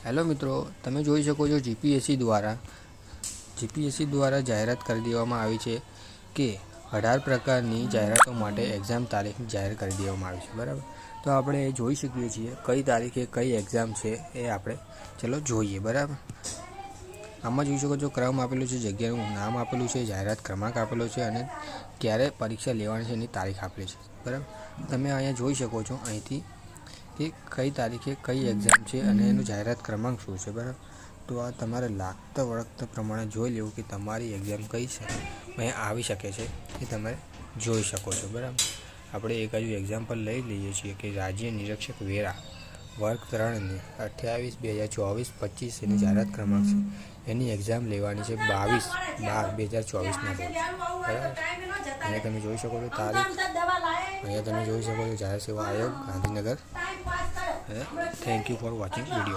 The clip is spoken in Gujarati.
હેલો મિત્રો, તમે જોઈ શકો છો જીપીએસસી દ્વારા જાહેરાત કરી દેવામાં આવી છે કે 18 પ્રકારની જાહેરાતો માટે એક્ઝામ તારીખ જાહેર કરી દેવામાં આવી છે. બરાબર, તો આપણે જોઈ શકીએ છીએ કઈ તારીખે કઈ એક્ઝામ છે એ આપણે ચલો જોઈએ. બરાબર, આમાં જોઈ શકો છો ક્રમ આપેલો છે, જગ્યાનું નામ આપેલું છે, જાહેરાત ક્રમાંક આપેલો છે અને ક્યારે પરીક્ષા લેવાની છે એની તારીખ આપેલી છે. બરાબર, તમે અહીંયા જોઈ શકો છો અહીંથી કે કઈ તારીખે કઈ એક્ઝામ છે અને એનું જાહેરાત ક્રમાંક શું છે. બરાબર, તો આ તમારે લાગતા વળગતા પ્રમાણે જોઈ લેવું કે તમારી એક્ઝામ કઈ છે અહીં આવી શકે છે એ તમે જોઈ શકો છો. બરાબર, આપણે એક હજુ એક્ઝામ્પલ લઈ લઈએ છીએ કે રાજ્ય નિરીક્ષક વેરા વર્ગ 3ની 28/2024-25 એની જાહેરાત ક્રમાંક છે. એની એક્ઝામ લેવાની છે 22/12/2024ના રોજ. બરાબર, અહીંયા તમે જોઈ શકો છો તારીખ, અહીંયા તમે જોઈ શકો છો જાહેર સેવા આયોગ Gandhinagar. Thank you for watching video.